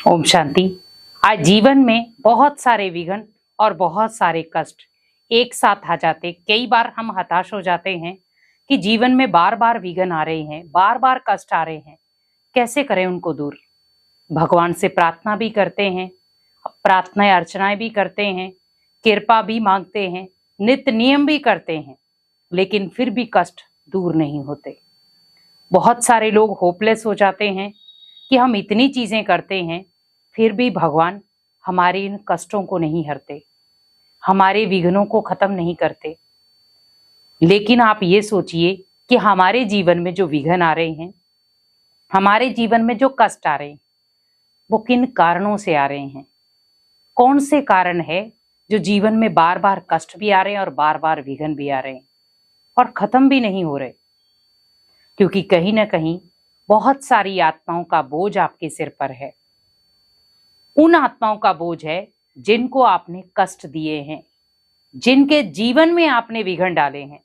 ओम शांति। आज जीवन में बहुत सारे विघ्न और बहुत सारे कष्ट एक साथ आ जाते। कई बार हम हताश हो जाते हैं कि जीवन में बार बार विघ्न आ रहे हैं, बार बार कष्ट आ रहे हैं, कैसे करें उनको दूर। भगवान से प्रार्थना भी करते हैं, प्रार्थनाएं अर्चनाएं भी करते हैं, कृपा भी मांगते हैं, नित्य नियम भी करते हैं, लेकिन फिर भी कष्ट दूर नहीं होते। बहुत सारे लोग होपलेस हो जाते हैं कि हम इतनी चीजें करते हैं फिर भी भगवान हमारे इन कष्टों को नहीं हरते, हमारे विघ्नों को खत्म नहीं करते। लेकिन आप ये सोचिए कि हमारे जीवन में जो विघ्न आ रहे हैं, हमारे जीवन में जो कष्ट आ रहे हैं, वो किन कारणों से आ रहे हैं। कौन से कारण है जो जीवन में बार बार कष्ट भी आ रहे हैं और बार बार विघ्न भी आ रहे हैं और खत्म भी नहीं हो रहे। क्योंकि कहीं ना कहीं बहुत सारी आत्माओं का बोझ आपके सिर पर है। उन आत्माओं का बोझ है जिनको आपने कष्ट दिए हैं, जिनके जीवन में आपने विघ्न डाले हैं।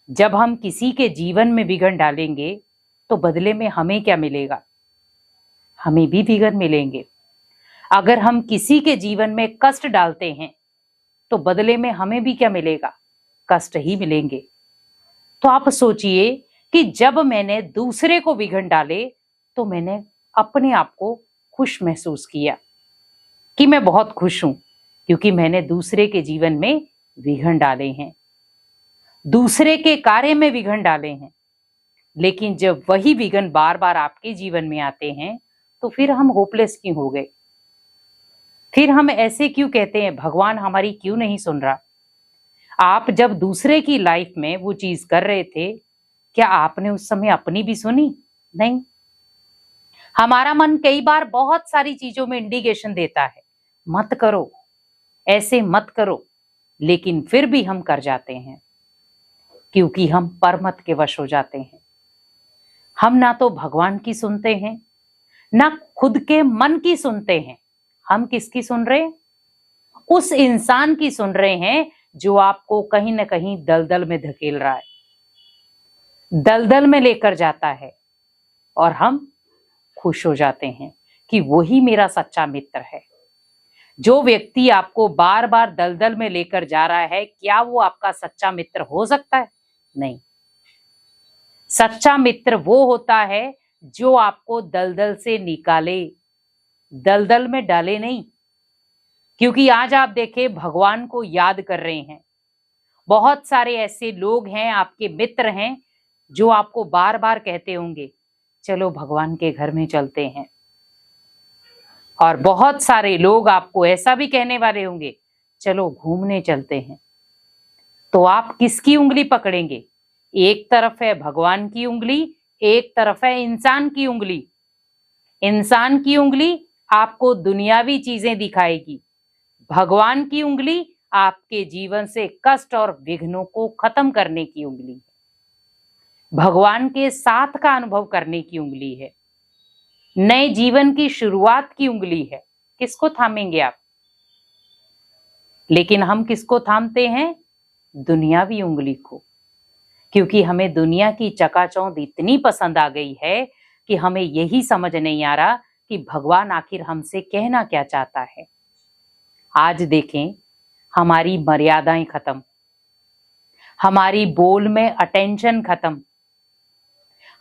जब हम किसी के जीवन में विघ्न डालेंगे तो बदले में हमें क्या मिलेगा? हमें भी विघ्न मिलेंगे। अगर हम किसी के जीवन में कष्ट डालते हैं तो बदले में हमें भी क्या मिलेगा? कष्ट ही मिलेंगे। तो आप सोचिए कि जब मैंने दूसरे को विघ्न डाले तो मैंने अपने आप को खुश महसूस किया कि मैं बहुत खुश हूं, क्योंकि मैंने दूसरे के जीवन में विघ्न डाले हैं, दूसरे के कार्य में विघ्न डाले हैं। लेकिन जब वही विघ्न बार बार आपके जीवन में आते हैं तो फिर हम होपलेस क्यों हो गए? फिर हम ऐसे क्यों कहते हैं, भगवान हमारी क्यों नहीं सुन रहा? आप जब दूसरे की लाइफ में वो चीज कर रहे थे, क्या आपने उस समय अपनी भी सुनी? नहीं। हमारा मन कई बार बहुत सारी चीजों में इंडिकेशन देता है, मत करो, ऐसे मत करो, लेकिन फिर भी हम कर जाते हैं, क्योंकि हम परमत के वश हो जाते हैं। हम ना तो भगवान की सुनते हैं, ना खुद के मन की सुनते हैं। हम किसकी सुन रहे हैं? उस इंसान की सुन रहे हैं जो आपको कहीं ना कहीं दलदल में धकेल रहा है, दलदल में लेकर जाता है, और हम खुश हो जाते हैं कि वही मेरा सच्चा मित्र है। जो व्यक्ति आपको बार बार दलदल में लेकर जा रहा है, क्या वो आपका सच्चा मित्र हो सकता है? नहीं। सच्चा मित्र वो होता है जो आपको दलदल से निकाले, दलदल में डाले नहीं। क्योंकि आज आप देखें, भगवान को याद कर रहे हैं, बहुत सारे ऐसे लोग हैं, आपके मित्र हैं, जो आपको बार बार कहते होंगे चलो भगवान के घर में चलते हैं। और बहुत सारे लोग आपको ऐसा भी कहने वाले होंगे चलो घूमने चलते हैं। तो आप किसकी उंगली पकड़ेंगे? एक तरफ है भगवान की उंगली, एक तरफ है इंसान की उंगली। इंसान की उंगली आपको दुनियावी चीजें दिखाएगी, भगवान की उंगली आपके जीवन से कष्ट और विघ्नों को खत्म करने की उंगली है, भगवान के साथ का अनुभव करने की उंगली है, नए जीवन की शुरुआत की उंगली है। किसको थामेंगे आप? लेकिन हम किसको थामते हैं? दुनियावी उंगली को। क्योंकि हमें दुनिया की चकाचौंध इतनी पसंद आ गई है कि हमें यही समझ नहीं आ रहा कि भगवान आखिर हमसे कहना क्या चाहता है। आज देखें, हमारी मर्यादाएं खत्म, हमारी बोल में अटेंशन खत्म।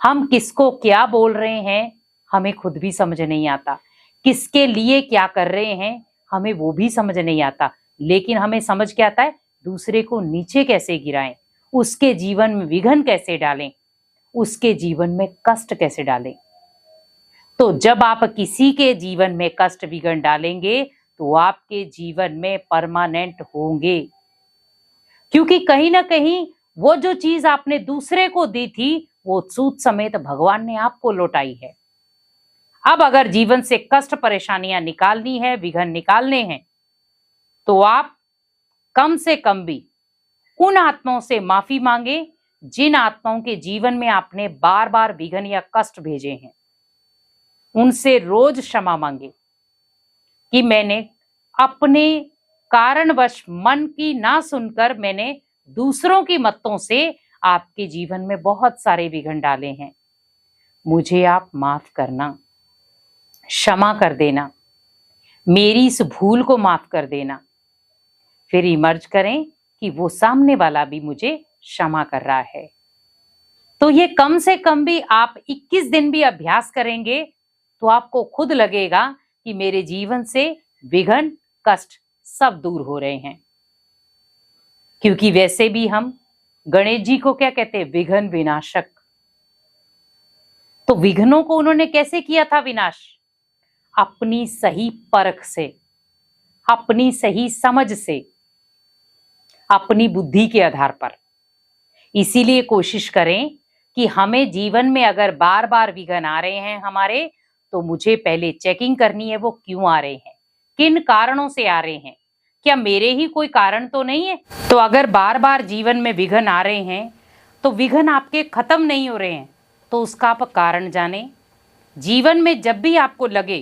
हम किसको क्या बोल रहे हैं हमें खुद भी समझ नहीं आता, किसके लिए क्या कर रहे हैं हमें वो भी समझ नहीं आता। लेकिन हमें समझ क्या आता है, दूसरे को नीचे कैसे गिराएं, उसके जीवन में विघ्न कैसे डालें, उसके जीवन में कष्ट कैसे डालें। तो जब आप किसी के जीवन में कष्ट विघ्न डालेंगे तो आपके जीवन में परमानेंट होंगे। क्योंकि कहीं ना कहीं वो जो चीज आपने दूसरे को दी थी वो सूद समेत भगवान ने आपको लौटाई है। अब अगर जीवन से कष्ट परेशानियां निकालनी है, विघ्न निकालने हैं, तो आप कम से कम भी उन आत्माओं से माफी मांगे जिन आत्माओं के जीवन में आपने बार बार विघ्न या कष्ट भेजे हैं। उनसे रोज क्षमा मांगे कि मैंने अपने कारणवश मन की ना सुनकर मैंने दूसरों की मत्तों से आपके जीवन में बहुत सारे विघ्न डाले हैं, मुझे आप माफ करना। क्षमा कर देना, मेरी इस भूल को माफ कर देना, फिर इमर्ज करें कि वो सामने वाला भी मुझे क्षमा कर रहा है। तो ये कम से कम भी आप 21 दिन भी अभ्यास करेंगे तो आपको खुद लगेगा कि मेरे जीवन से विघ्न, कष्ट सब दूर हो रहे हैं। क्योंकि वैसे भी हम गणेश जी को क्या कहते हैं? विघ्न विनाशक। तो विघ्नों को उन्होंने कैसे किया था विनाश? अपनी सही परख से, अपनी सही समझ से, अपनी बुद्धि के आधार पर। इसीलिए कोशिश करें कि हमें जीवन में अगर बार बार विघ्न आ रहे हैं हमारे, तो मुझे पहले चेकिंग करनी है वो क्यों आ रहे हैं, किन कारणों से आ रहे हैं, क्या मेरे ही कोई कारण तो नहीं है। तो अगर बार बार जीवन में विघ्न आ रहे हैं तो विघ्न आपके खत्म नहीं हो रहे हैं, तो उसका आप कारण जाने। जीवन में जब भी आपको लगे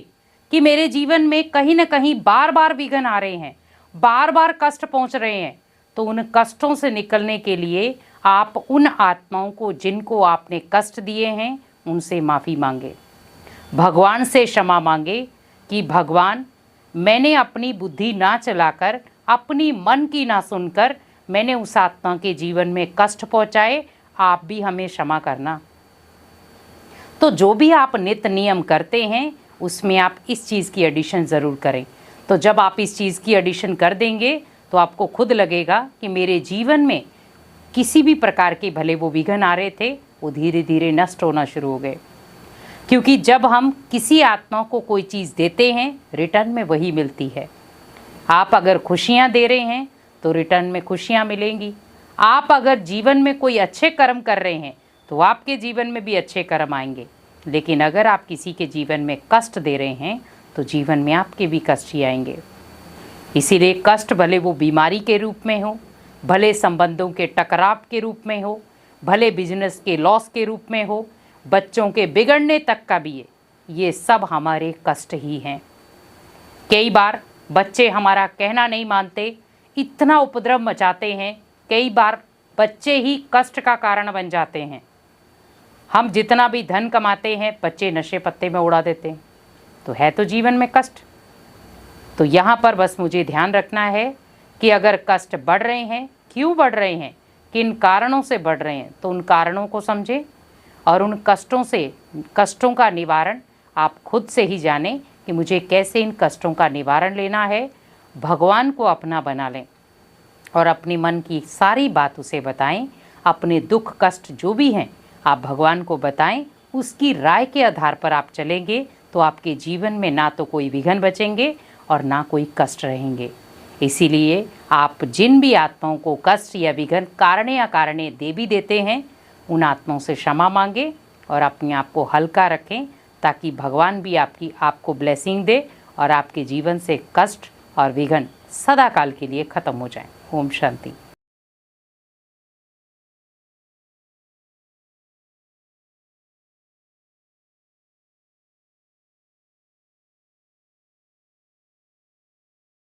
कि मेरे जीवन में कहीं ना कहीं बार बार विघ्न आ रहे हैं, बार बार कष्ट पहुंच रहे हैं, तो उन कष्टों से निकलने के लिए आप उन आत्माओं को जिनको आपने कष्ट दिए हैं उनसे माफ़ी मांगे, भगवान से क्षमा मांगे कि भगवान, मैंने अपनी बुद्धि ना चलाकर, अपनी मन की ना सुनकर मैंने उस आत्मा के जीवन में कष्ट पहुंचाए, आप भी हमें क्षमा करना। तो जो भी आप नित्य नियम करते हैं उसमें आप इस चीज़ की एडिशन ज़रूर करें। तो जब आप इस चीज़ की एडिशन कर देंगे तो आपको खुद लगेगा कि मेरे जीवन में किसी भी प्रकार के भले वो विघ्न आ रहे थे वो धीरे धीरे नष्ट होना शुरू हो गए। क्योंकि जब हम किसी आत्मा को कोई चीज़ देते हैं रिटर्न में वही मिलती है। आप अगर खुशियाँ दे रहे हैं तो रिटर्न में खुशियाँ मिलेंगी। आप अगर जीवन में कोई अच्छे कर्म कर रहे हैं तो आपके जीवन में भी अच्छे कर्म आएंगे। लेकिन अगर आप किसी के जीवन में कष्ट दे रहे हैं तो जीवन में आपके भी कष्ट ही आएंगे। इसीलिए कष्ट भले वो बीमारी के रूप में हो, भले संबंधों के टकराव के रूप में हो, भले बिजनेस के लॉस के रूप में हो, बच्चों के बिगड़ने तक का भी है, ये सब हमारे कष्ट ही हैं। कई बार बच्चे हमारा कहना नहीं मानते, इतना उपद्रव मचाते हैं, कई बार बच्चे ही कष्ट का कारण बन जाते हैं। हम जितना भी धन कमाते हैं बच्चे नशे पत्ते में उड़ा देते हैं, तो है तो जीवन में कष्ट। तो यहाँ पर बस मुझे ध्यान रखना है कि अगर कष्ट बढ़ रहे हैं, क्यों बढ़ रहे हैं, किन कारणों से बढ़ रहे हैं, तो उन कारणों को समझें और उन कष्टों का निवारण आप खुद से ही जानें कि मुझे कैसे इन कष्टों का निवारण लेना है। भगवान को अपना बना लें और अपने मन की सारी बात उसे बताएं। अपने दुख कष्ट जो भी हैं आप भगवान को बताएं, उसकी राय के आधार पर आप चलेंगे तो आपके जीवन में ना तो कोई विघ्न बचेंगे और ना कोई कष्ट रहेंगे। इसीलिए आप जिन भी आत्माओं को कष्ट या विघ्न कारणे अकारणे दे भी देते हैं, उन आत्माओं से क्षमा मांगे और अपने आप को हल्का रखें, ताकि भगवान भी आपको ब्लेसिंग दे और आपके जीवन से कष्ट और विघ्न सदा काल के लिए ख़त्म हो जाए। ओम शांति।